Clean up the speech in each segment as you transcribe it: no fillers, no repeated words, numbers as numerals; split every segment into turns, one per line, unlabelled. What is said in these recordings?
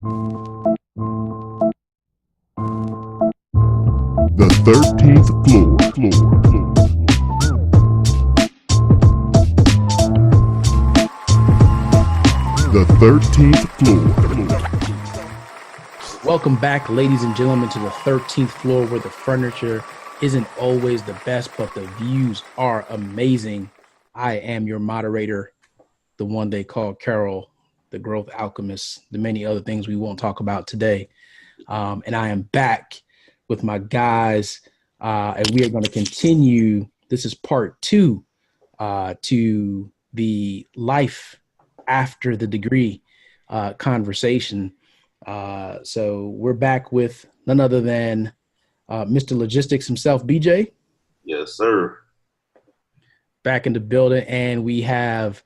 The 13th floor. The 13th floor.
Welcome back, ladies and gentlemen, to the 13th floor, where the furniture isn't always the best, but the views are amazing. I am your moderator, the one they call Carol, the growth alchemist, the many other things we won't talk about today. And I am back with my guys, and we are going to continue. This is part 2 to the life after the degree conversation. So we're back with none other than Mr. Logistics himself, BJ.
Yes, sir.
Back in the building, and we have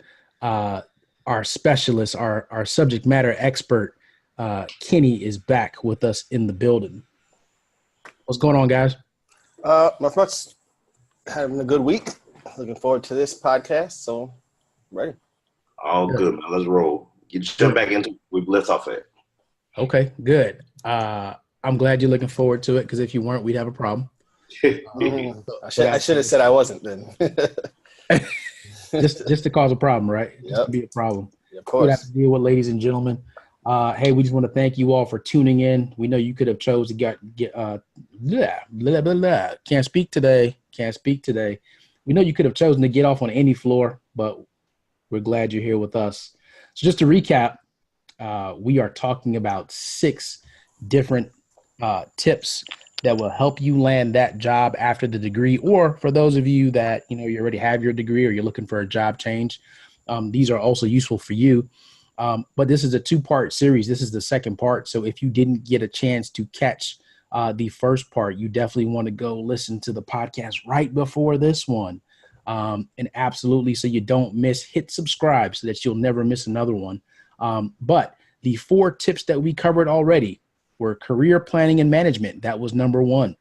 our specialist, our subject matter expert, Kenny is back with us in the building. What's going on, guys?
Not much. Having a good week. Looking forward to this podcast. So, ready.
All good, man. Let's roll. Jump back into we've left off at.
Okay, good. I'm glad you're looking forward to it, because if you weren't, we'd have a problem.
I should have said I wasn't then.
just to cause a problem, right?
Yep.
Just to be a problem.
Yeah, of
We
course.
have to deal with, ladies and gentlemen. Hey, we just want to thank you all for tuning in. We know you could have chose to get blah, blah, blah, blah. Can't speak today. We know you could have chosen to get off on any floor, but we're glad you're here with us. So just to recap, we are talking about 6 different tips that will help you land that job after the degree, or for those of you that, you already have your degree or you're looking for a job change, these are also useful for you. But this is a 2-part series. This is the second part. So if you didn't get a chance to catch the first part, you definitely want to go listen to the podcast right before this one. And absolutely, so you don't miss, hit subscribe so that you'll never miss another one. But the 4 tips that we covered already were career planning and management. That was number 1.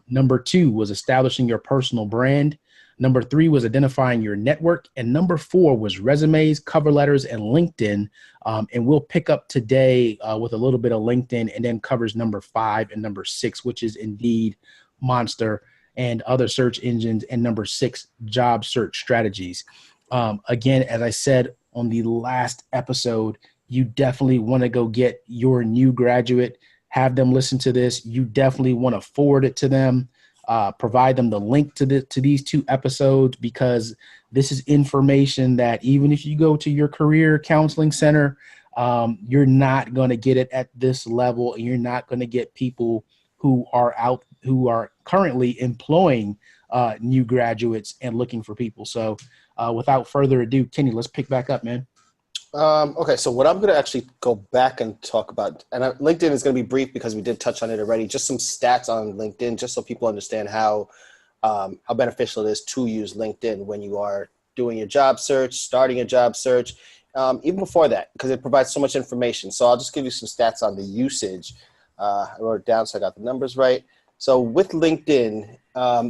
Number 2 was establishing your personal brand. Number 3 was identifying your network. And number 4 was resumes, cover letters, and LinkedIn. And we'll pick up today with a little bit of LinkedIn, and then covers number 5 and number 6, which is Indeed, Monster, and other search engines, and number 6, job search strategies. Again, as I said on the last episode, you definitely want to go get your new graduate, have them listen to this. You definitely want to forward it to them, provide them the link to these 2 episodes, because this is information that even if you go to your career counseling center, you're not going to get it at this level. And you're not going to get people who are currently employing new graduates and looking for people. So without further ado, Kenny, let's pick back up, man.
Okay, so what I'm going to actually go back and talk about, and LinkedIn is going to be brief because we did touch on it already, just some stats on LinkedIn, just so people understand how beneficial it is to use LinkedIn when you are doing your job search, starting a job search, even before that, because it provides so much information. So I'll just give you some stats on the usage. I wrote it down so I got the numbers right. So with LinkedIn,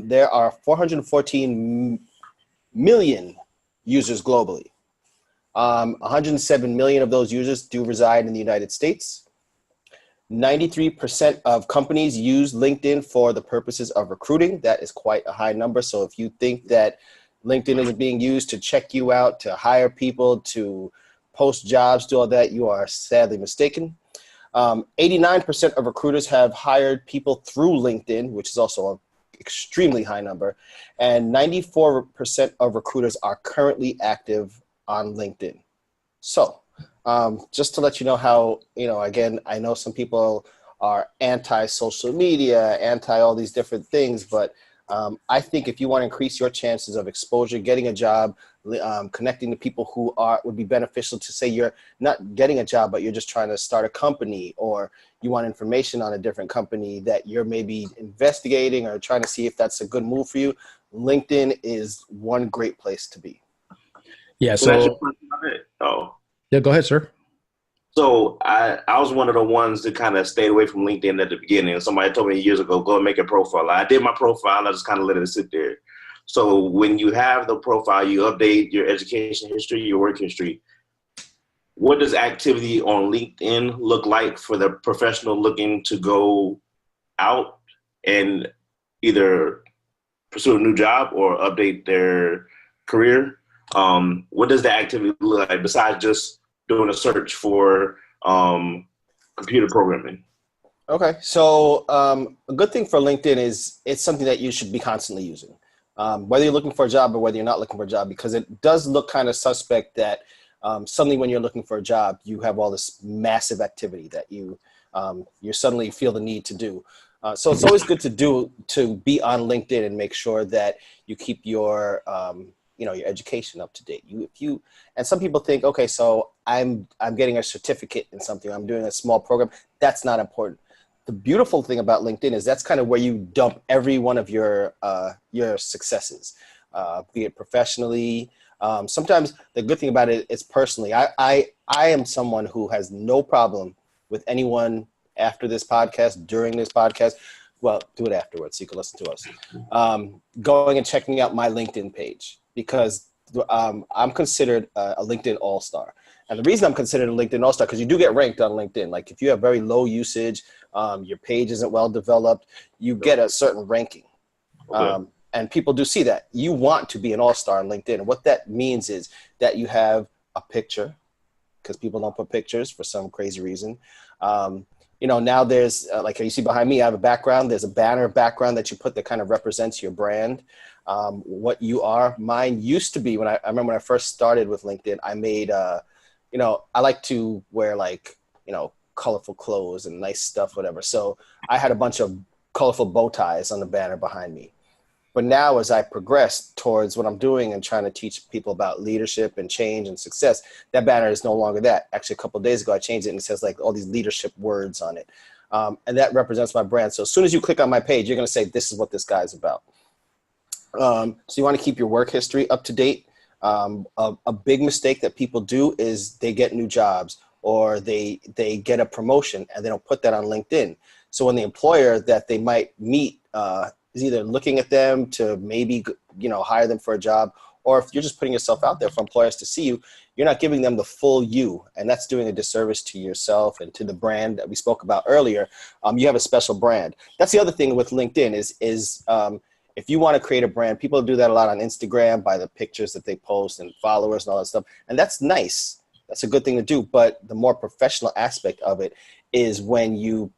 there are 414 million users globally. 107 million of those users do reside in the United States. 93% of companies use LinkedIn for the purposes of recruiting. That is quite a high number. So if you think that LinkedIn isn't being used to check you out, to hire people, to post jobs, do all that, you are sadly mistaken. 89% of recruiters have hired people through LinkedIn, which is also an extremely high number. And 94% of recruiters are currently active on LinkedIn. So just to let you know how, again, I know some people are anti-social media, anti all these different things, but I think if you want to increase your chances of exposure, getting a job, connecting to people who would be beneficial to, say you're not getting a job, but you're just trying to start a company, or you want information on a different company that you're maybe investigating or trying to see if that's a good move for you, LinkedIn is one great place to be.
Yeah. Yeah, go ahead, sir.
So I was one of the ones that kind of stayed away from LinkedIn at the beginning. Somebody told me years ago, go and make a profile. I did my profile. I just kind of let it sit there. So when you have the profile, you update your education history, your work history. what does activity on LinkedIn look like for the professional looking to go out and either pursue a new job or update their career? What does the activity look like besides just doing a search for computer programming?
Okay, so a good thing for LinkedIn is it's something that you should be constantly using, whether you're looking for a job or whether you're not looking for a job, because it does look kind of suspect that suddenly when you're looking for a job, you have all this massive activity that you suddenly feel the need to do. So it's always good to be on LinkedIn and make sure that you keep your your education up to date. And some people think, okay, so I'm getting a certificate in something, I'm doing a small program. That's not important. The beautiful thing about LinkedIn is that's kind of where you dump every one of your successes, be it professionally. Sometimes the good thing about it is personally. I am someone who has no problem with anyone after this podcast, during this podcast. Well, do it afterwards so you can listen to us. Going and checking out my LinkedIn page, because I'm considered a LinkedIn all-star. And the reason I'm considered a LinkedIn all-star, because you do get ranked on LinkedIn. Like if you have very low usage, your page isn't well developed, you get a certain ranking. Okay. And people do see that. You want to be an all-star on LinkedIn. And what that means is that you have a picture, because people don't put pictures for some crazy reason. Now there's, like you see behind me, I have a background. There's a banner background that you put that kind of represents your brand, what you are. Mine used to be, I remember when I first started with LinkedIn, I made, I like to wear colorful clothes and nice stuff, whatever. So I had a bunch of colorful bow ties on the banner behind me. But now as I progress towards what I'm doing and trying to teach people about leadership and change and success, that banner is no longer that. Actually, a couple of days ago, I changed it and it says all these leadership words on it. And that represents my brand. So as soon as you click on my page, you're going to say, this is what this guy's about. So you want to keep your work history up to date. A big mistake that people do is they get new jobs or they get a promotion and they don't put that on LinkedIn. So when the employer that they might meet is either looking at them to maybe, hire them for a job, or if you're just putting yourself out there for employers to see you, you're not giving them the full you. And that's doing a disservice to yourself and to the brand that we spoke about earlier. You have a special brand. That's the other thing with LinkedIn is if you want to create a brand, people do that a lot on Instagram by the pictures that they post and followers and all that stuff. And that's nice. That's a good thing to do. But the more professional aspect of it is when you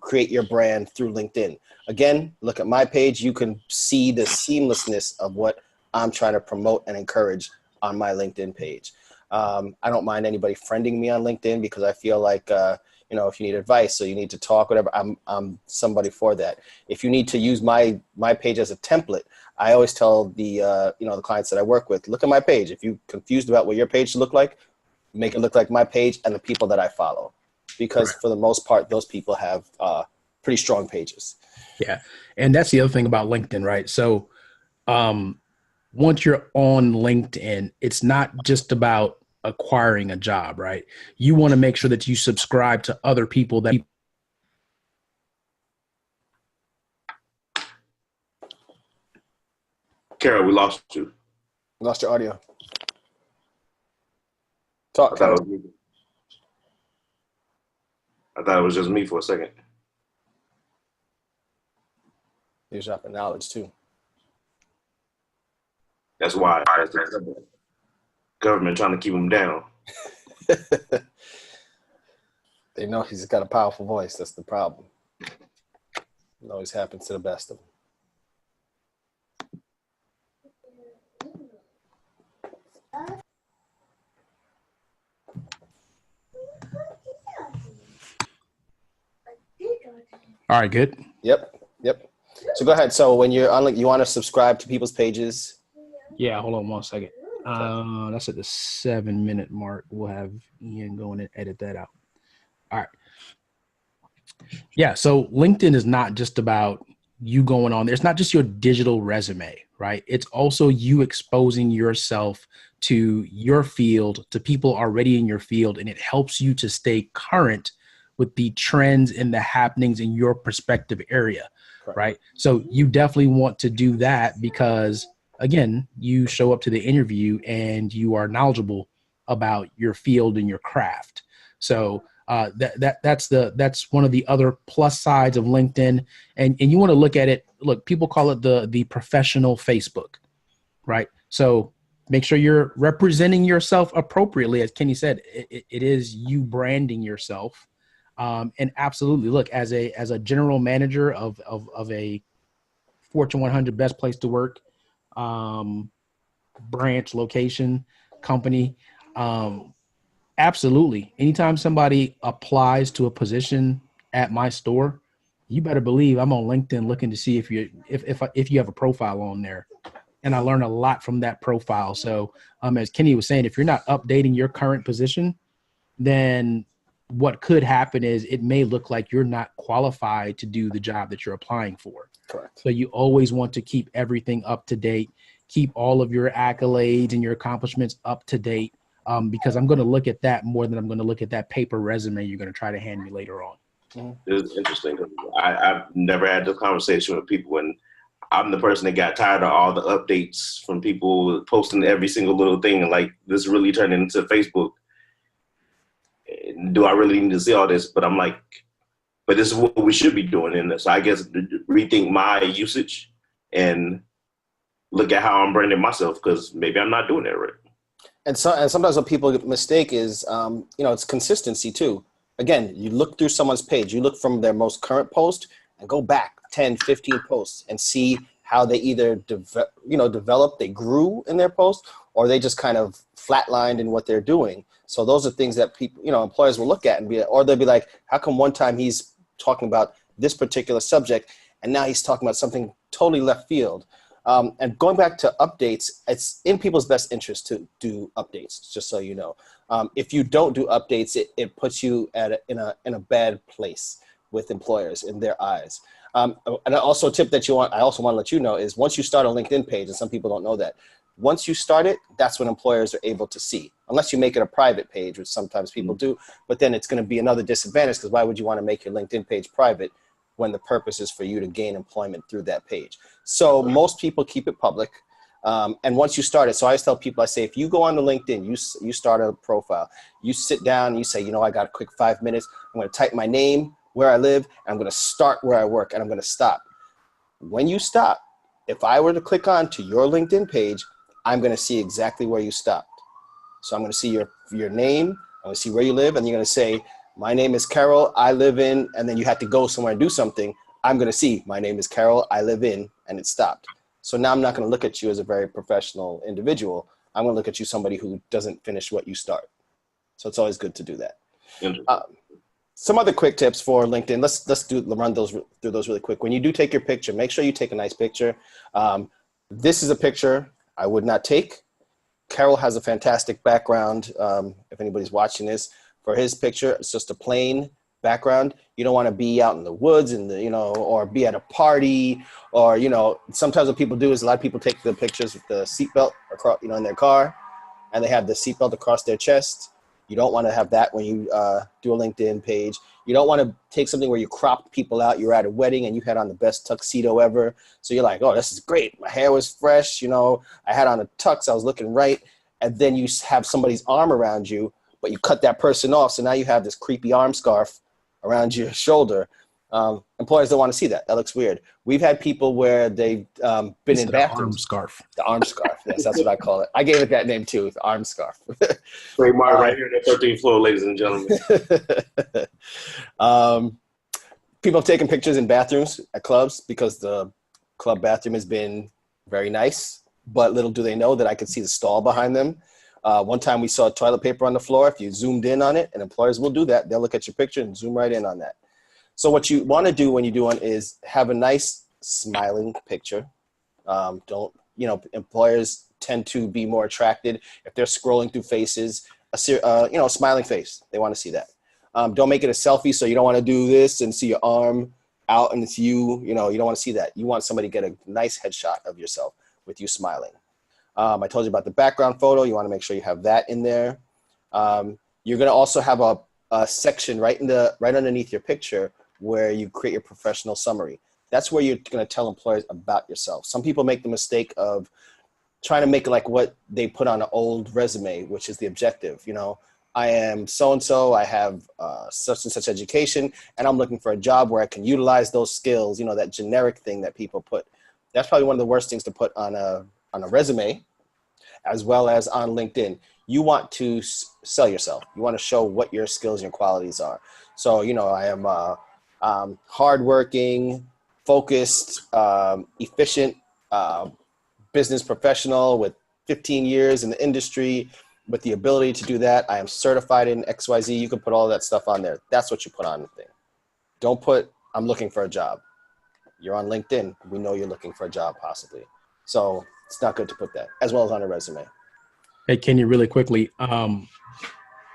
create your brand through LinkedIn. Again, look at my page. You can see the seamlessness of what I'm trying to promote and encourage on my LinkedIn page. I don't mind anybody friending me on LinkedIn because I feel like, if you need advice or you need to talk, whatever, I'm somebody for that. If you need to use my page as a template, I always tell the clients that I work with, look at my page. If you're confused about what your page should look like, make it look like my page and the people that I follow. Because for the most part, those people have pretty strong pages.
Yeah. And that's the other thing about LinkedIn, right? So once you're on LinkedIn, it's not just about acquiring a job, right? You want to make sure that you subscribe to other people that.
Carol, we lost you.
Lost your audio. Talk, Carol.
I thought it was just me for a second.
You're dropping knowledge too.
That's why. That's the government trying to keep him down.
They know he's got a powerful voice. That's the problem. It always happens to the best of them.
All right, good.
Yep. So go ahead. So when you're on, you want to subscribe to people's pages.
Yeah, hold on 1 second. That's at the 7-minute mark. We'll have Ian go in and edit that out. All right. Yeah, so LinkedIn is not just about you going on there. It's not just your digital resume, right? It's also you exposing yourself to your field, to people already in your field, and it helps you to stay current with the trends and the happenings in your prospective area, right? So you definitely want to do that because, again, you show up to the interview and you are knowledgeable about your field and your craft. So that's one of the other plus sides of LinkedIn. And you want to look at it. Look, people call it the professional Facebook, right? So make sure you're representing yourself appropriately. As Kenny said, it is you branding yourself. And absolutely, look, as a general manager of a Fortune 100 best place to work, branch, location, company, absolutely. Anytime somebody applies to a position at my store, you better believe I'm on LinkedIn looking to see if you have a profile on there. And I learn a lot from that profile. So as Kenny was saying, if you're not updating your current position, then what could happen is it may look like you're not qualified to do the job that you're applying for.
Correct.
So you always want to keep everything up to date, keep all of your accolades and your accomplishments up to date, because I'm going to look at that more than I'm going to look at that paper resume you're going to try to hand me later on.
It's interesting. I've never had this conversation with people when I'm the person that got tired of all the updates from people posting every single little thing. And like, this really turned into Facebook. Do I really need to see all this? But I'm like, but this is what we should be doing. And so I guess rethink my usage and look at how I'm branding myself, because maybe I'm not doing it right.
And sometimes what people mistake is, it's consistency too. Again, you look through someone's page, you look from their most current post and go back 10, 15 posts and see how they either developed, they grew in their post, or they just kind of flatlined in what they're doing. So those are things that people, employers will look at and they'll be like, how come one time he's talking about this particular subject and now he's talking about something totally left field? And going back to updates, it's in people's best interest to do updates, just so you know. If you don't do updates, it puts you in a bad place with employers in their eyes. And also a tip that I also want to let you know is once you start a LinkedIn page, and some people don't know that, once you start it, that's when employers are able to see, unless you make it a private page, which sometimes people do, but then it's going to be another disadvantage, because why would you want to make your LinkedIn page private when the purpose is for you to gain employment through that page? So most people keep it public. And once you start it, so I always tell people, I say, if you go on to LinkedIn, you start a profile, you sit down and you say, I got a quick 5 minutes. I'm going to type my name, where I live, and I'm going to start where I work, and I'm going to stop. When you stop, if I were to click on to your LinkedIn page, I'm going to see exactly where you stopped. So I'm going to see your name, I'm going to see where you live, and you're going to say, my name is Carol, I live in, and then you have to go somewhere and do something. I'm going to see, my name is Carol, I live in, and it stopped. So now I'm not going to look at you as a very professional individual. I'm going to look at you somebody who doesn't finish what you start. So it's always good to do that. Some other quick tips for LinkedIn. Let's run through those really quick. When you do take your picture, make sure you take a nice picture. This is a picture I would not take. Carol has a fantastic background. If anybody's watching this, for his picture, it's just a plain background. You don't want to be out in the woods or be at a party, or sometimes what people do is a lot of people take the pictures with the seatbelt across, in their car, and they have the seatbelt across their chest. You don't want to have that when you do a LinkedIn page. You don't want to take something where you cropped people out. You're at a wedding and you had on the best tuxedo ever. So you're like, oh, this is great. My hair was fresh. I had on a tux. I was looking right. And then you have somebody's arm around you, but you cut that person off. So now you have this creepy arm scarf around your shoulder. Employers don't want to see that. That looks weird. We've had people where they've been in bathrooms.
Arm scarf.
The arm scarf. Yes, that's what I call it. I gave it that name too, the arm scarf.
Trademark right here, the 13th floor, ladies and gentlemen.
People have taken pictures in bathrooms at clubs because the club bathroom has been very nice, but little do they know that I could see the stall behind them. One time we saw toilet paper on the floor. If you zoomed in on it, and employers will do that, they'll look at your picture and zoom right in on that. So what you want to do when you do one is have a nice smiling picture. Employers tend to be more attracted if they're scrolling through faces, a smiling face. They want to see that. Don't make it a selfie. So you don't want to do this and see your arm out and it's you, you don't want to see that. You want somebody to get a nice headshot of yourself with you smiling. I told you about the background photo. You want to make sure you have that in there. You're going to also have a section right underneath your picture where you create your professional summary. That's where you're going to tell employers about yourself. Some people make the mistake of trying to make it like what they put on an old resume, which is the objective. You know, I am so-and-so, I have such and such education, and I'm looking for a job where I can utilize those skills, you know, that generic thing that people put. That's probably one of the worst things to put on a resume, as well as on LinkedIn. You want to sell yourself. You want to show what your skills and your qualities are. So, you know, I am hardworking, focused, efficient business professional with 15 years in the industry with the ability to do that. I am certified in XYZ. You can put all that stuff on there. That's what you put on the thing. Don't put, I'm looking for a job. You're on LinkedIn. We know you're looking for a job possibly. So it's not good to put that, as well as on a resume.
Hey, Kenya, really quickly,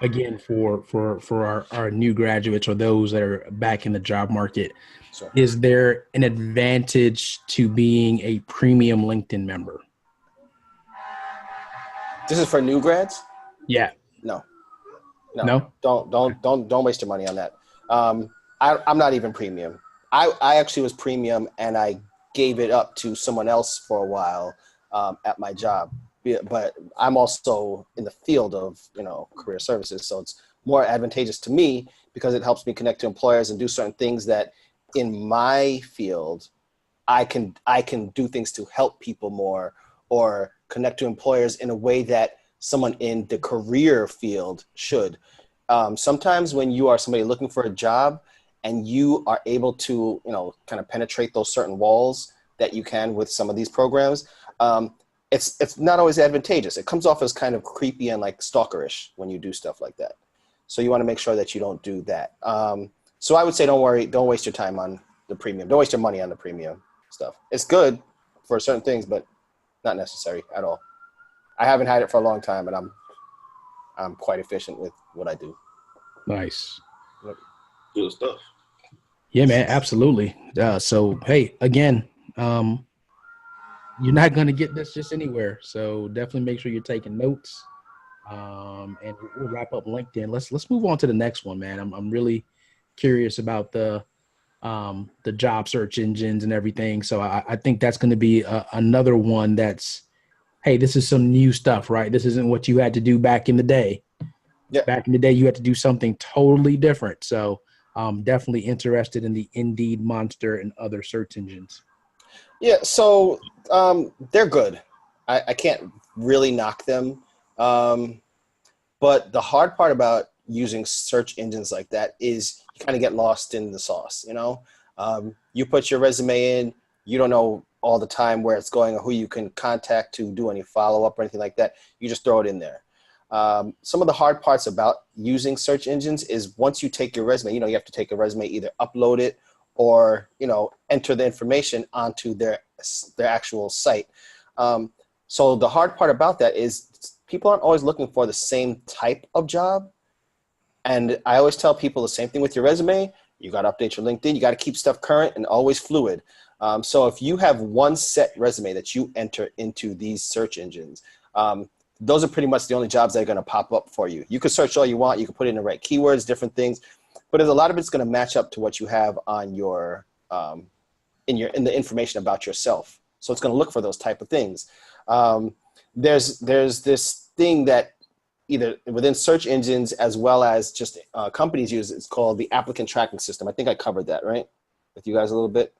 again, for our new graduates or those that are back in the job market,
Sure.
is there an advantage to being a premium LinkedIn member?
This is for new grads?
Yeah.
No. Don't waste your money on that. I'm not even premium. I actually was premium and I gave it up to someone else for a while at my job. But I'm also in the field of, you know, career services. So it's more advantageous to me because it helps me connect to employers and do certain things that in my field, I can do things to help people more or connect to employers in a way that someone in the career field should. Sometimes when you are somebody looking for a job and you are able to, you know, kind of penetrate those certain walls that you can with some of these programs, it's not always advantageous. It comes off as kind of creepy and like stalkerish when you do stuff like that. So you want to make sure that you don't do that. So I would say, don't worry, don't waste your time on the premium. Don't waste your money on the premium stuff. It's good for certain things, but not necessary at all. I haven't had it for a long time, and I'm quite efficient with what I do.
Nice.
Good stuff.
Yeah, man, absolutely. So, hey, again, you're not going to get this just anywhere. So definitely make sure you're taking notes. And we'll wrap up LinkedIn. Let's move on to the next one, man. I'm really curious about the job search engines and everything. So I think that's going to be another one that's, hey, this is some new stuff, right? This isn't what you had to do back in the day.
Yeah.
Back in the day, you had to do something totally different. So I'm definitely interested in the Indeed, Monster, and other search engines.
Yeah, so they're good. I can't really knock them. But the hard part about using search engines like that is you kind of get lost in the sauce, you know? You put your resume in, you don't know all the time where it's going or who you can contact to do any follow-up or anything like that. You just throw it in there. Some of the hard parts about using search engines is once you take your resume, you know, you have to take a resume, either upload it or, you know, enter the information onto their actual site. So the hard part about that is people aren't always looking for the same type of job. And I always tell people the same thing with your resume. You got to update your LinkedIn. You got to keep stuff current and always fluid. So if you have one set resume that you enter into these search engines, those are pretty much the only jobs that are going to pop up for you. You can search all you want. You can put in the right keywords, different things, but there's a lot of it's going to match up to what you have on your in the information about yourself. So it's going to look for those type of things. There's this thing that either within search engines as well as just companies use. It's called the applicant tracking system. I think I covered that, right, with you guys a little bit.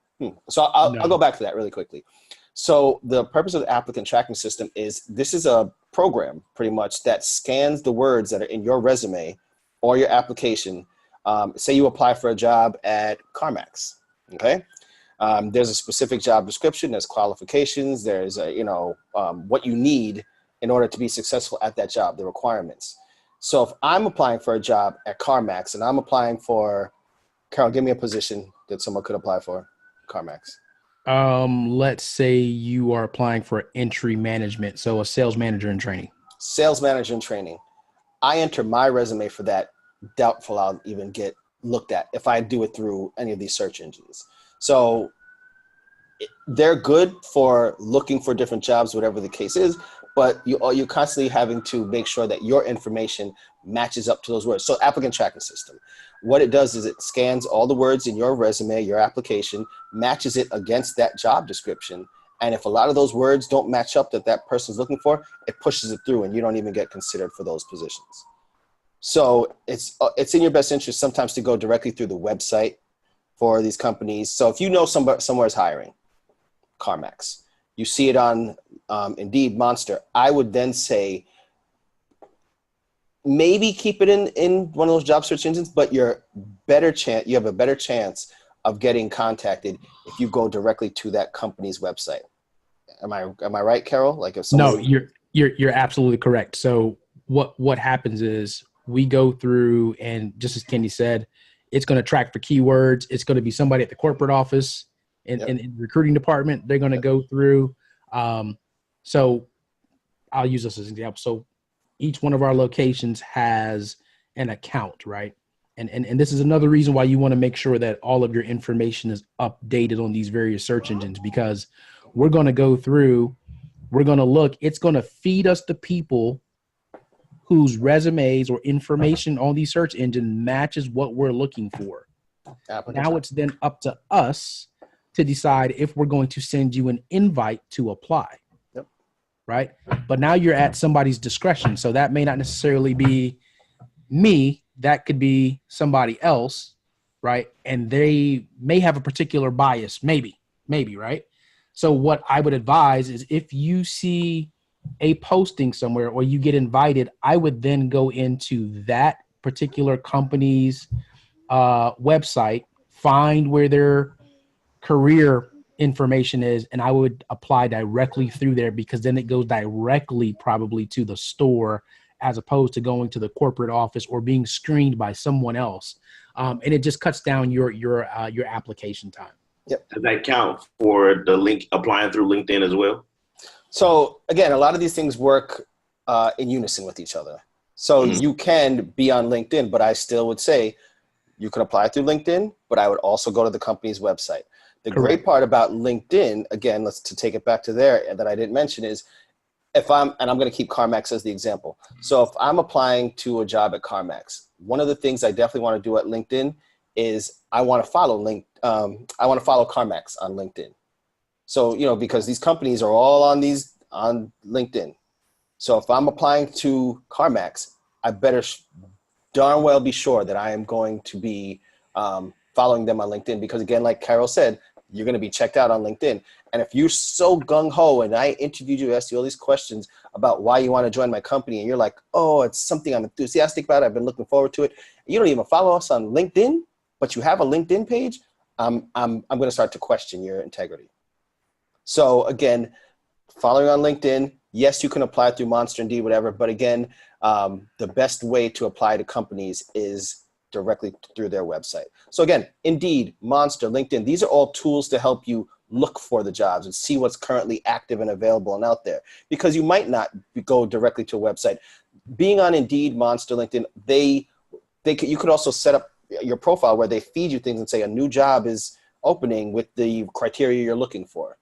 So I'll go back to that really quickly. So the purpose of the applicant tracking system is this is a program pretty much that scans the words that are in your resume or your application. Say you apply for a job at CarMax, okay? There's a specific job description, there's qualifications, there's what you need in order to be successful at that job, the requirements. So if I'm applying for a job at CarMax and I'm applying for, Carol, give me a position that someone could apply for CarMax.
Let's say you are applying for entry management, so a sales manager in training.
Sales manager in training. I enter my resume for that. Doubtful I'll even get looked at if I do it through any of these search engines. So they're good for looking for different jobs, whatever the case is, but you're constantly having to make sure that your information matches up to those words. So applicant tracking system, what it does is it scans all the words in your resume, your application, matches it against that job description, And if a lot of those words don't match up that person's looking for, it pushes it through and you don't even get considered for those positions. So it's in your best interest sometimes to go directly through the website for these companies. So if you know somewhere is hiring, CarMax, you see it on Indeed, Monster, I would then say maybe keep it in one of those job search engines, but you have a better chance of getting contacted if you go directly to that company's website. Am I right, Carol? Like if someone...
No, you're absolutely correct. So what happens is we go through, and just as Kenny said, it's going to track for keywords. It's going to be somebody at the corporate office in the recruiting department. They're going to go through. So I'll use this as an example. So each one of our locations has an account, right? And this is another reason why you want to make sure that all of your information is updated on these various search engines, because we're going to go through, we're going to look, it's going to feed us the people whose resumes or information on these search engine matches what we're looking for. Now it's then up to us to decide if we're going to send you an invite to apply.
Yep.
Right? But now you're at somebody's discretion. So that may not necessarily be me. That could be somebody else, right? And they may have a particular bias, maybe, right? So what I would advise is if you see a posting somewhere or you get invited, I would then go into that particular company's website, find where their career information is, and I would apply directly through there, because then it goes directly probably to the store as opposed to going to the corporate office or being screened by someone else. And it just cuts down your application time.
Yep.
Does that count for the link applying through LinkedIn as well?
So again, a lot of these things work in unison with each other. So you can be on LinkedIn, but I still would say you can apply through LinkedIn, but I would also go to the company's website. The
Correct.
great part about LinkedIn, again, to take it back to there that I didn't mention is and I'm going to keep CarMax as the example. So if I'm applying to a job at CarMax, one of the things I definitely want to do at LinkedIn is I want to follow CarMax on LinkedIn. So, because these companies are all on LinkedIn. So if I'm applying to CarMax, I better darn well be sure that I am going to be following them on LinkedIn, because again, like Carol said, you're going to be checked out on LinkedIn. And if you're so gung-ho and I interviewed you, asked you all these questions about why you want to join my company, and you're like, oh, it's something I'm enthusiastic about, I've been looking forward to it, you don't even follow us on LinkedIn, but you have a LinkedIn page, I'm going to start to question your integrity. So again, following on LinkedIn, yes, you can apply through Monster, Indeed, whatever, but again, the best way to apply to companies is directly through their website. So again, Indeed, Monster, LinkedIn, these are all tools to help you look for the jobs and see what's currently active and available and out there, because you might not go directly to a website. Being on Indeed, Monster, LinkedIn, you could also set up your profile where they feed you things and say a new job is opening with the criteria you're looking for.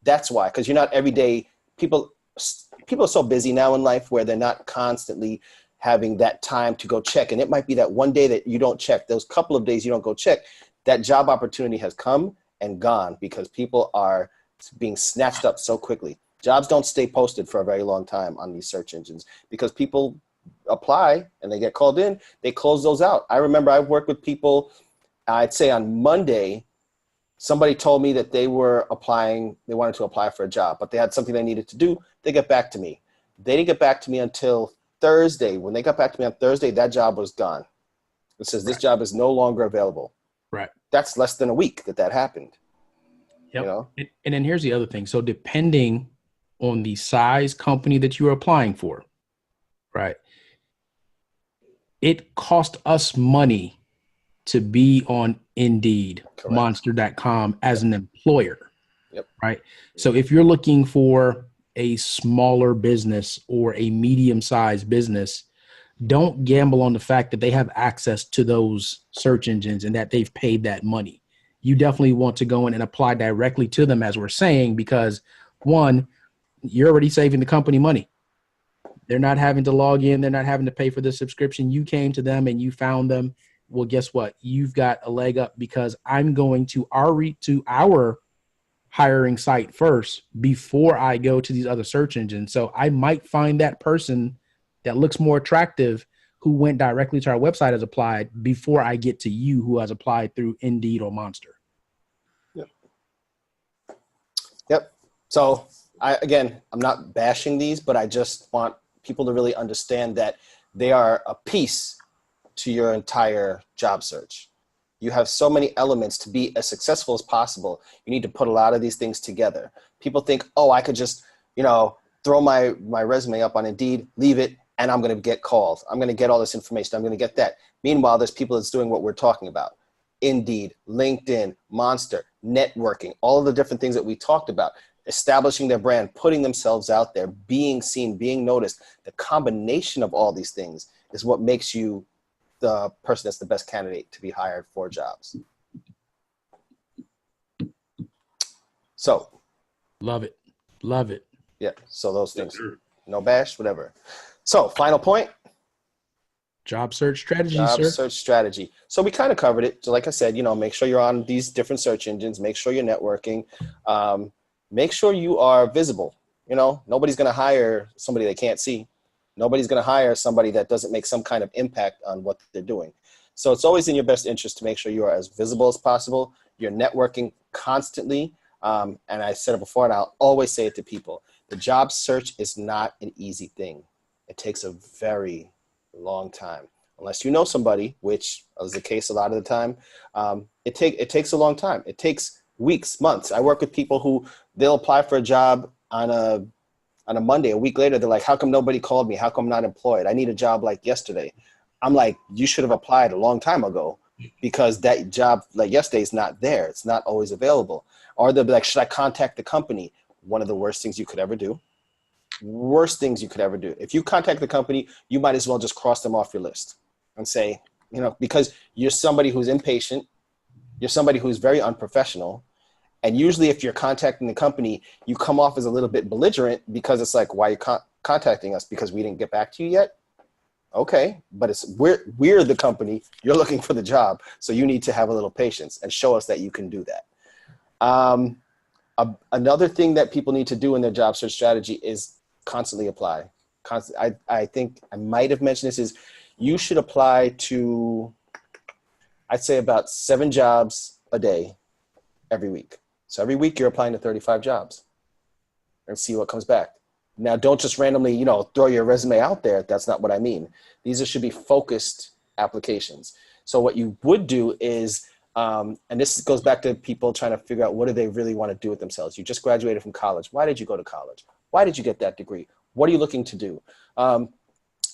That's why, because you're not every day, people are so busy now in life where they're not constantly having that time to go check. And it might be that one day that you don't check, those couple of days you don't go check, that job opportunity has come and gone because people are being snatched up so quickly. Jobs don't stay posted for a very long time on these search engines because people apply and they get called in, they close those out. I remember I've worked with people, I'd say on Monday, somebody told me that they wanted to apply for a job, but they had something they needed to do. They get back to me. They didn't get back to me until Thursday. When they got back to me on Thursday, that job was gone. It says this job is no longer available.
Right.
That's less than a week that happened.
Yep.
You know?
And then here's the other thing. So depending on the size company that you're applying for, right, it cost us money to be on Indeed,
Correct.
Monster.com as an employer.
Yep.
Right. So if you're looking for a smaller business or a medium-sized business, don't gamble on the fact that they have access to those search engines and that they've paid that money. You definitely want to go in and apply directly to them, as we're saying, because one, you're already saving the company money. They're not having to log in. They're not having to pay for the subscription. You came to them and you found them. Well, guess what? You've got a leg up because I'm going to our hiring site first before I go to these other search engines. So I might find that person that looks more attractive who went directly to our website has applied before I get to you who has applied through Indeed or Monster.
Yep. So I'm not bashing these, but I just want people to really understand that they are a piece to your entire job search. You have so many elements to be as successful as possible. You need to put a lot of these things together. People think, oh, I could just, throw my resume up on Indeed, leave it, and I'm going to get called. I'm going to get all this information. I'm going to get that. Meanwhile, there's people that's doing what we're talking about. Indeed, LinkedIn, Monster, networking, all of the different things that we talked about, establishing their brand, putting themselves out there, being seen, being noticed. The combination of all these things is what makes you the person that's the best candidate to be hired for jobs. So.
Love it. Love it.
Yeah. So those things, no bash, whatever. So final point.
Job search strategy,
Job
sir.
search strategy. So we kind of covered it. So like I said, make sure you're on these different search engines, make sure you're networking, make sure you are visible. Nobody's going to hire somebody they can't see. Nobody's going to hire somebody that doesn't make some kind of impact on what they're doing. So it's always in your best interest to make sure you are as visible as possible. You're networking constantly. And I said it before, and I'll always say it to people. The job search is not an easy thing. It takes a very long time. Unless you know somebody, which is the case a lot of the time, it takes a long time. It takes weeks, months. I work with people who they'll apply for a job on a Monday. A week later, they're like, how come nobody called me? How come I'm not employed? I need a job like yesterday. I'm like, you should have applied a long time ago because that job like yesterday is not there. It's not always available. Or they'll be like, should I contact the company? One of the worst things you could ever do. Worst things you could ever do. If you contact the company, you might as well just cross them off your list and say, because you're somebody who's impatient, you're somebody who's very unprofessional. And usually if you're contacting the company, you come off as a little bit belligerent because it's like, why are you contacting us? Because we didn't get back to you yet? Okay, but we're the company, you're looking for the job. So you need to have a little patience and show us that you can do that. Another thing that people need to do in their job search strategy is constantly apply. I think I might have mentioned this is you should apply to, I'd say about 7 jobs a day every week. So every week you're applying to 35 jobs and see what comes back. Now, don't just randomly, throw your resume out there. That's not what I mean. These should be focused applications. So what you would do is, and this goes back to people trying to figure out what do they really want to do with themselves. You just graduated from college. Why did you go to college? Why did you get that degree? What are you looking to do? And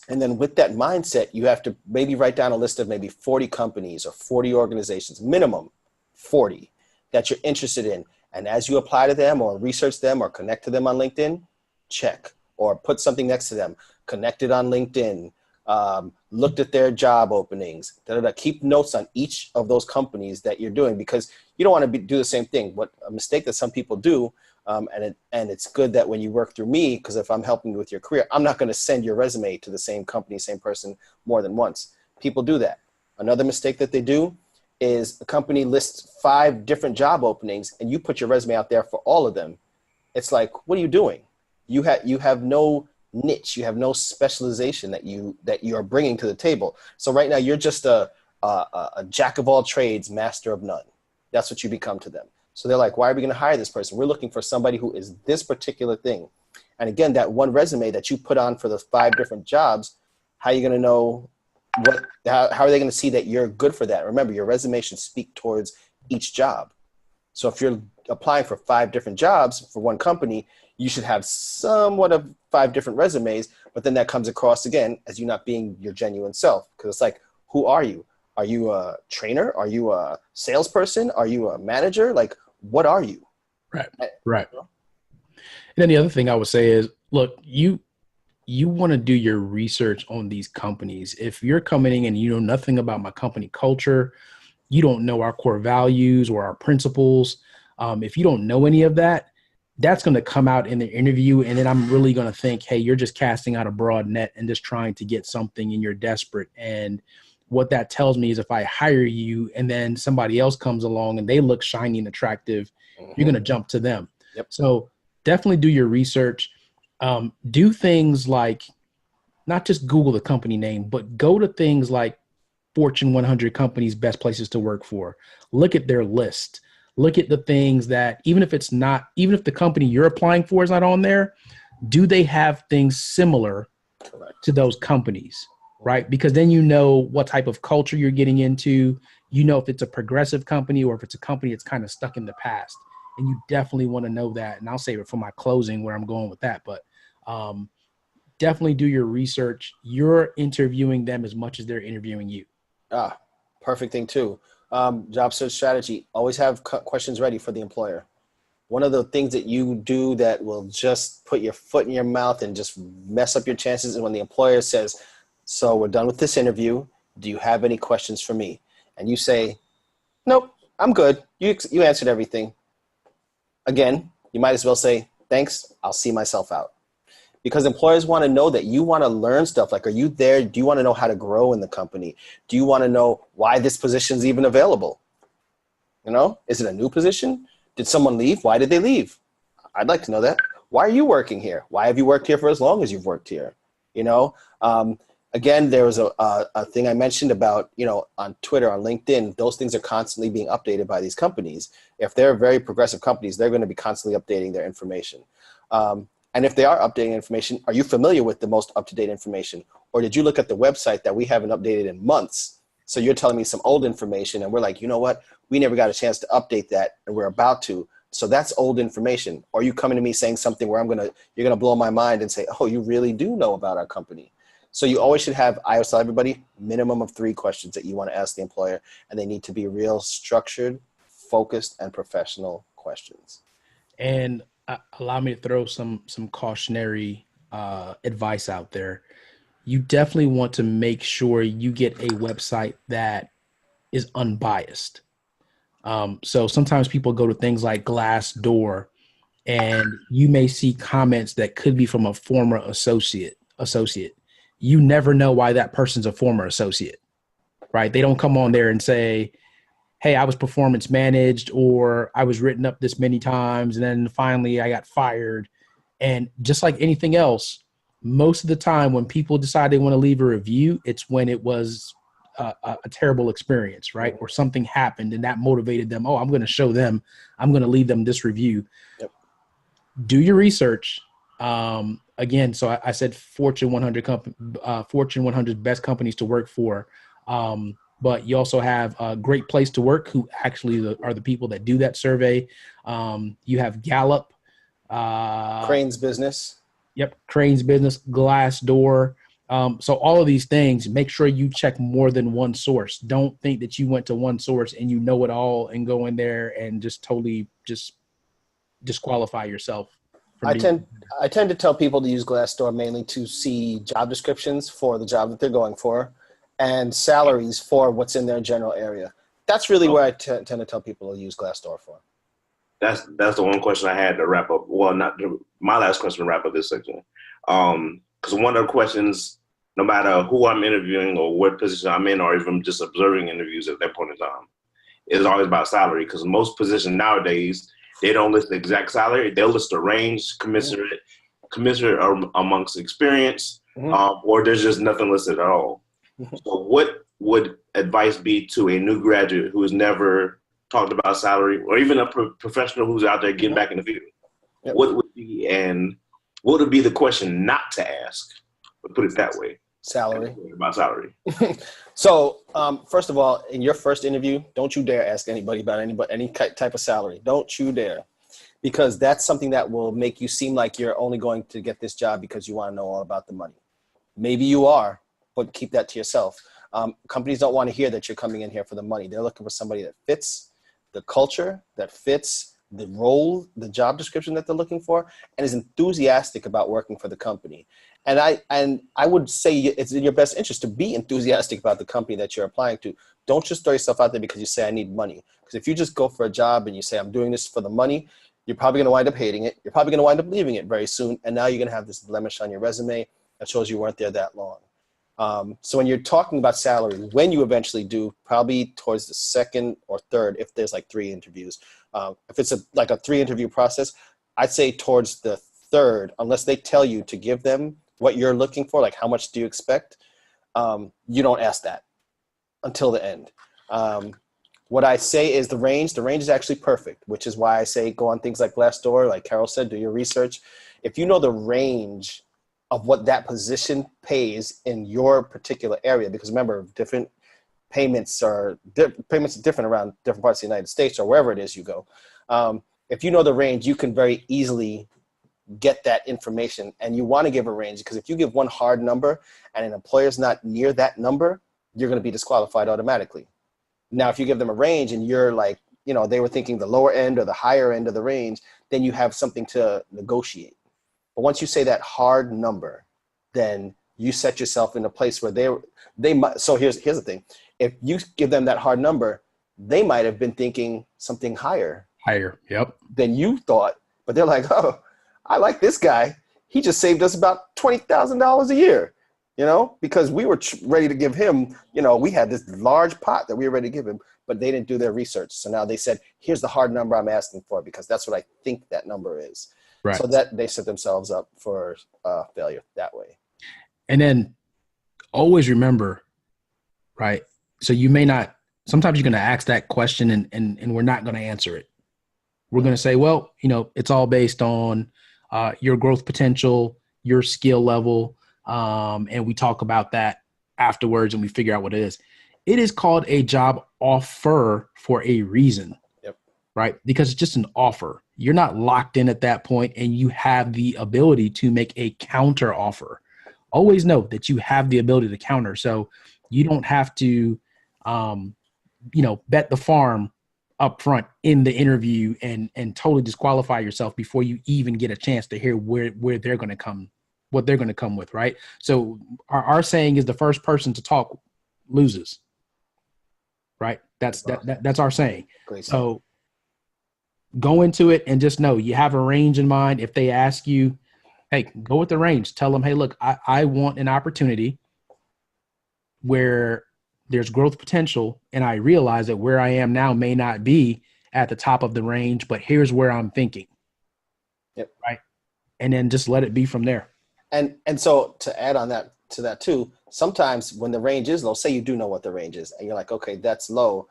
then with that mindset, you have to maybe write down a list of maybe 40 companies or 40 organizations, minimum 40, that you're interested in. And as you apply to them or research them or connect to them on LinkedIn, check, or put something next to them, connected on LinkedIn, looked at their job openings, keep notes on each of those companies that you're doing, because you don't want to do the same thing. What a mistake that some people do, and it's good that when you work through me, because if I'm helping you with your career, I'm not going to send your resume to the same company, same person more than once. People do that. Another mistake that they do is a company lists 5 different job openings and you put your resume out there for all of them. It's like, what are you doing? You have no niche. You have no specialization that you are bringing to the table. So right now you're just a jack of all trades, master of none. That's what you become to them. So they're like, why are we going to hire this person? We're looking for somebody who is this particular thing. And again, that one resume that you put on for the 5 different jobs, how are you going to know how are they going to see that you're good for that? Remember, your resume should speak towards each job. So if you're applying for 5 different jobs for one company, you should have somewhat of 5 different resumes, but then that comes across again as you not being your genuine self. Because it's like, who are you? Are you a trainer? Are you a salesperson? Are you a manager? Like, what are you?
Right. And then the other thing I would say is, look, you want to do your research on these companies. If you're coming in and you know nothing about my company culture, you don't know our core values or our principles. If you don't know any of that, that's going to come out in the interview. And then I'm really going to think, hey, you're just casting out a broad net and just trying to get something and you're desperate. And what that tells me is if I hire you and then somebody else comes along and they look shiny and attractive, you're going to jump to them.
Yep.
So definitely do your research. Do things like not just Google the company name, but go to things like Fortune 100 companies, best places to work for. Look at their list. Look at the things that even if the company you're applying for is not on there, do they have things similar to those companies, right? Because then you know what type of culture you're getting into. You know if it's a progressive company or if it's a company that's kind of stuck in the past. And you definitely want to know that. And I'll save it for my closing where I'm going with that. But definitely do your research. You're interviewing them as much as they're interviewing you.
Perfect thing too. Job search strategy. Always have questions ready for the employer. One of the things that you do that will just put your foot in your mouth and just mess up your chances is when the employer says, so we're done with this interview. Do you have any questions for me? And you say, nope, I'm good. You answered everything. Again, you might as well say, thanks, I'll see myself out. Because employers want to know that you want to learn stuff. Like, are you there? Do you want to know how to grow in the company? Do you want to know why this position is even available? You know, is it a new position? Did someone leave? Why did they leave? I'd like to know that. Why are you working here? Why have you worked here for as long as you've worked here? You know, again, there was a thing I mentioned about, you know, on Twitter, on LinkedIn, those things are constantly being updated by these companies. If they're very progressive companies, they're going to be constantly updating their information. And if they are updating information, are you familiar with the most up-to-date information? Or did you look at the website that we haven't updated in months? So you're telling me some old information and we're like, you know what? We never got a chance to update that and we're about to. So that's old information. Or are you coming to me saying something where you're going to blow my mind and say, oh, you really do know about our company. So you always should have, I always tell everybody, minimum of 3 questions that you want to ask the employer, and they need to be real structured, focused, and professional questions.
And allow me to throw some cautionary advice out there. You definitely want to make sure you get a website that is unbiased. So sometimes people go to things like Glassdoor, and you may see comments that could be from a former associate. You never know why that person's a former associate, right? They don't come on there and say, hey, I was performance managed, or I was written up this many times, and then finally I got fired. And just like anything else, most of the time when people decide they want to leave a review, it's when it was a terrible experience, right? Or something happened and that motivated them. Oh, I'm going to show them, I'm going to leave them this review.
Yep.
Do your research. Again, so I said Fortune 100 best companies to work for. But you also have a Great Place to Work, who actually are the people that do that survey. You have Gallup.
Crane's Business.
Yep, Crane's Business, Glassdoor. So all of these things, make sure you check more than one source. Don't think that you went to one source and you know it all and go in there and just totally just disqualify yourself.
I tend to tell people to use Glassdoor mainly to see job descriptions for the job that they're going for and salaries for what's in their general area. That's really where I tend to tell people to use Glassdoor for.
That's the one question I had to wrap up. Well, my last question to wrap up this section. Because one of the questions, no matter who I'm interviewing or what position I'm in, or even just observing interviews at that point in time, is always about salary. Because most positions nowadays, they don't list the exact salary. They'll list a range, commensurate amongst experience, or there's just nothing listed at all. So what would advice be to a new graduate who has never talked about salary, or even a professional who's out there getting back in the field? Yep. What would be the question not to ask? Put it that way.
Salary.
About salary.
So, first of all, in your first interview, don't you dare ask anybody about any type of salary. Don't you dare. Because that's something that will make you seem like you're only going to get this job because you want to know all about the money. Maybe you are, but keep that to yourself. Companies don't want to hear that you're coming in here for the money. They're looking for somebody that fits the culture, that fits the role, the job description that they're looking for, and is enthusiastic about working for the company. And I would say it's in your best interest to be enthusiastic about the company that you're applying to. Don't just throw yourself out there because you say I need money. Because if you just go for a job and you say I'm doing this for the money, you're probably going to wind up hating it. You're probably going to wind up leaving it very soon. And now you're going to have this blemish on your resume that shows you weren't there that long. So when you're talking about salary, when you eventually do, probably towards the second or third, if there's like 3 interviews, if it's like a 3 interview process, I'd say towards the third, unless they tell you to give them what you're looking for, like how much do you expect, you don't ask that until the end. What I say is the range is actually perfect, which is why I say go on things like Glassdoor, like Carol said, do your research. If you know the range of what that position pays in your particular area, because remember, different payments are different around different parts of the United States or wherever it is you go. If you know the range, you can very easily get that information, and you want to give a range, because if you give one hard number and an employer's not near that number, you're going to be disqualified automatically. Now, if you give them a range and you're like, they were thinking the lower end or the higher end of the range, then you have something to negotiate. But once you say that hard number, then you set yourself in a place where they might. So here's the thing: if you give them that hard number, they might have been thinking something higher.
Yep.
Than you thought, but they're like, oh, I like this guy. He just saved us about $20,000 a year, because we were ready to give him. We had this large pot that we were ready to give him, but they didn't do their research. So now they said, here's the hard number I'm asking for, because that's what I think that number is. Right. So that they set themselves up for failure that way.
And then always remember, right? So you may not, sometimes you're going to ask that question and we're not going to answer it. We're going to say, well, it's all based on your growth potential, your skill level. And we talk about that afterwards and we figure out what it is. It is called a job offer for a reason. Yep. Right? Because it's just an offer. You're not locked in at that point, and you have the ability to make a counter offer. Always know that you have the ability to counter. So you don't have to, bet the farm up front in the interview and totally disqualify yourself before you even get a chance to hear where they're going to come, what they're going to come with. Right. So our saying is the first person to talk loses. Right. That's our saying. Great. So go into it and just know you have a range in mind. If they ask you, hey, go with the range. Tell them, hey, look, I want an opportunity where there's growth potential, and I realize that where I am now may not be at the top of the range, but here's where I'm thinking. Yep. Right. And then just let it be from there.
And so to add on to that too, sometimes when the range is low, say you do know what the range is, and you're like, okay, that's low.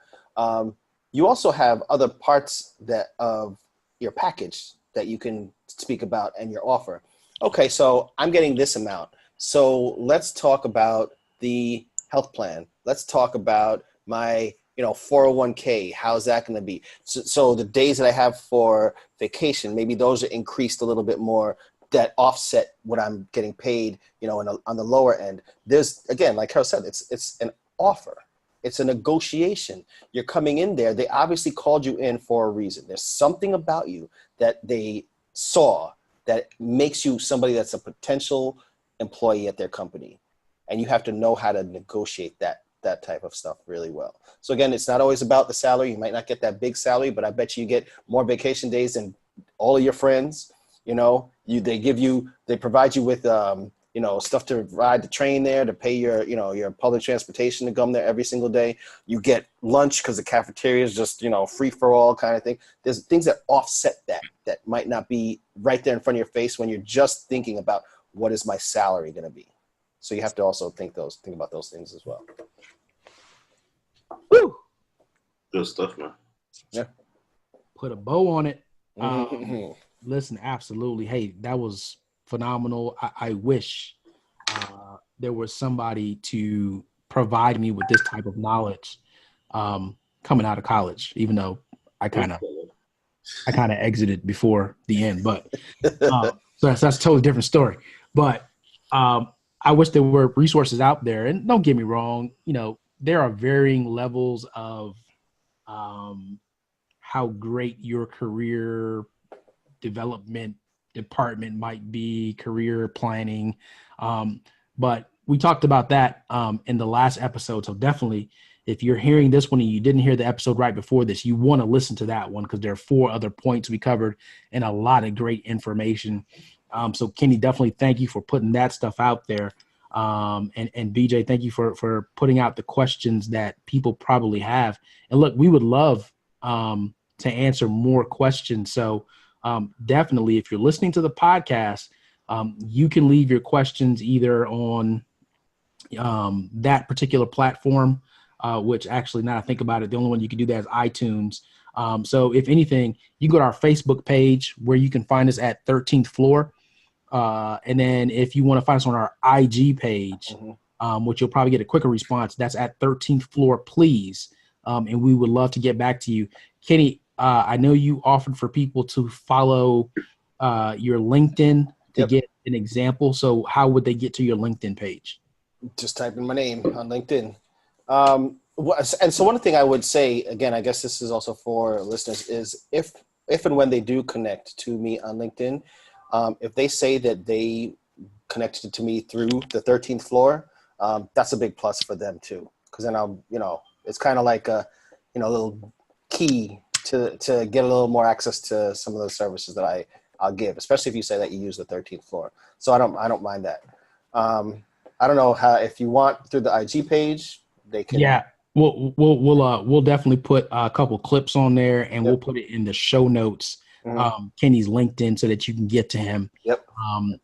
You also have other parts of your package that you can speak about and your offer. Okay, so I'm getting this amount. So let's talk about the health plan. Let's talk about my 401k. How's that going to be? So the days that I have for vacation, maybe those are increased a little bit more, that offset what I'm getting paid, on the lower end. There's, again, like Carol said, it's an offer. It's a negotiation. You're coming in there. They obviously called you in for a reason. There's something about you that they saw that makes you somebody that's a potential employee at their company. And you have to know how to negotiate that type of stuff really well. So again, it's not always about the salary. You might not get that big salary, but I bet you get more vacation days than all of your friends. They provide you with stuff to ride the train there, to pay your public transportation to come there every single day. You get lunch because the cafeteria is just, free for all kind of thing. There's things that offset that might not be right there in front of your face when you're just thinking about what is my salary going to be. So you have to also think about those things as well.
Woo!
Good stuff, man.
Yeah.
Put a bow on it. Listen, absolutely. Hey, that was phenomenal. I wish there was somebody to provide me with this type of knowledge coming out of college, even though I kind of exited before the end. But so that's a totally different story. But I wish there were resources out there. And don't get me wrong, there are varying levels of how great your career development department might be, career planning. But we talked about that in the last episode. So definitely, if you're hearing this one and you didn't hear the episode right before this, you want to listen to that one because there are 4 other points we covered and a lot of great information. So Kenny, definitely thank you for putting that stuff out there. And BJ, thank you for putting out the questions that people probably have. And look, we would love to answer more questions. So definitely, if you're listening to the podcast, you can leave your questions either on that particular platform, which actually, now I think about it, the only one you can do that is iTunes. So if anything, you go to our Facebook page where you can find us at 13th Floor. And then if you want to find us on our IG page, which you'll probably get a quicker response, that's at 13th Floor, please. And we would love to get back to you. Kenny, I know you offered for people to follow your LinkedIn to get an example. So how would they get to your LinkedIn page?
Just type in my name on LinkedIn. And so one thing I would say, again, I guess this is also for listeners, is if and when they do connect to me on LinkedIn, if they say that they connected to me through the 13th Floor, that's a big plus for them too. Because then it's kind of like a little key to get a little more access to some of those services that I'll give, especially if you say that you use the 13th Floor. So I don't mind that. I don't know how, if you want through the IG page, they can.
Yeah, we'll definitely put a couple clips on there, and we'll put it in the show notes. Kenny's LinkedIn, so that you can get to him.
Yep.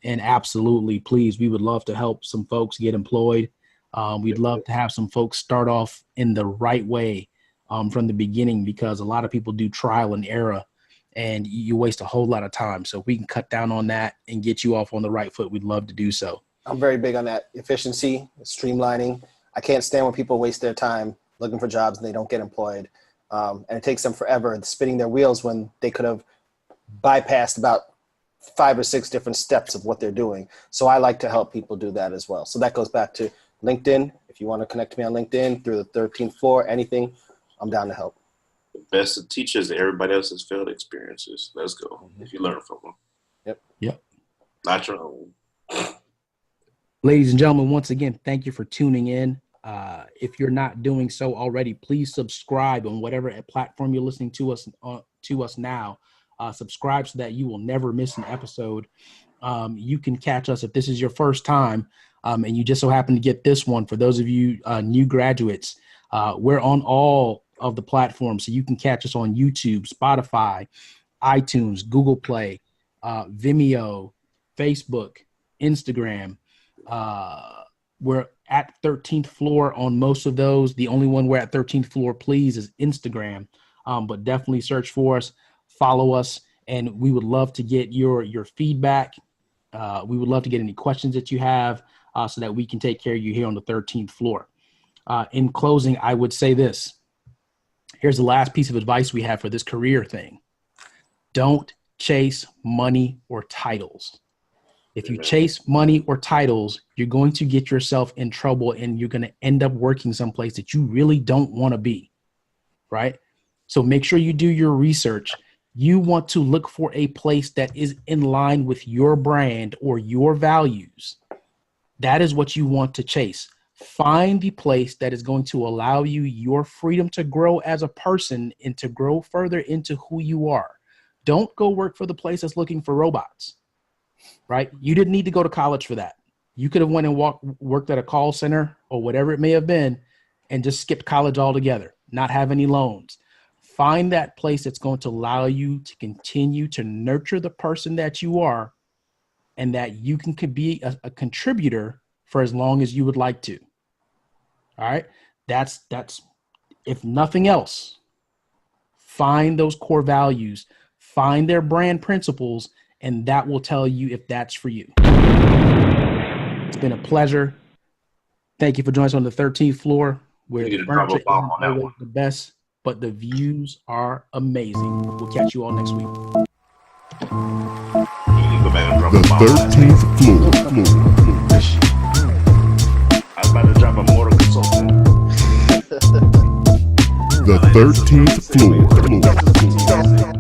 And absolutely, please, we would love to help some folks get employed. We'd love to have some folks start off in the right way from the beginning, because a lot of people do trial and error, and you waste a whole lot of time. So if we can cut down on that and get you off on the right foot, we'd love to do so.
I'm very big on that efficiency, streamlining. I can't stand when people waste their time looking for jobs and they don't get employed. And it takes them forever spinning their wheels when they could have bypassed about 5 or 6 different steps of what they're doing. So I like to help people do that as well. So that goes back to LinkedIn. If you want to connect to me on LinkedIn through the 13th Floor, anything, I'm down to help.
The best of teachers, everybody else's failed experiences. Let's go. If you learn from them.
Yep.
Not your own.
Ladies and gentlemen, once again, thank you for tuning in. If you're not doing so already, please subscribe on whatever platform you're listening to us now. Subscribe so that you will never miss an episode. You can catch us if this is your first time and you just so happen to get this one. For those of you new graduates, we're on all of the platforms, so you can catch us on YouTube, Spotify, iTunes, Google Play, Vimeo, Facebook, Instagram. We're at 13th Floor on most of those. The only one we're at 13th Floor, please, is Instagram. But definitely search for us, follow us, and we would love to get your feedback. We would love to get any questions that you have so that we can take care of you here on the 13th Floor. In closing, I would say this. Here's the last piece of advice we have for this career thing. Don't chase money or titles. If you chase money or titles, you're going to get yourself in trouble, and you're going to end up working someplace that you really don't want to be, right? So make sure you do your research. You want to look for a place that is in line with your brand or your values. That is what you want to chase. Find the place that is going to allow you your freedom to grow as a person and to grow further into who you are. Don't go work for the place that's looking for robots. Right? You didn't need to go to college for that. You could have went and worked at a call center or whatever it may have been and just skipped college altogether, not have any loans. Find that place that's going to allow you to continue to nurture the person that you are, and that you can be a contributor for as long as you would like to. All right? That's if nothing else, find those core values, find their brand principles, and that will tell you if that's for you. It's been a pleasure. Thank you for joining us on the 13th Floor, where the furniture isn't always the best, but the views are amazing. We'll catch you all next week.
The 13th Floor.
I was about to drop a mortal consultant.
The 13th Floor.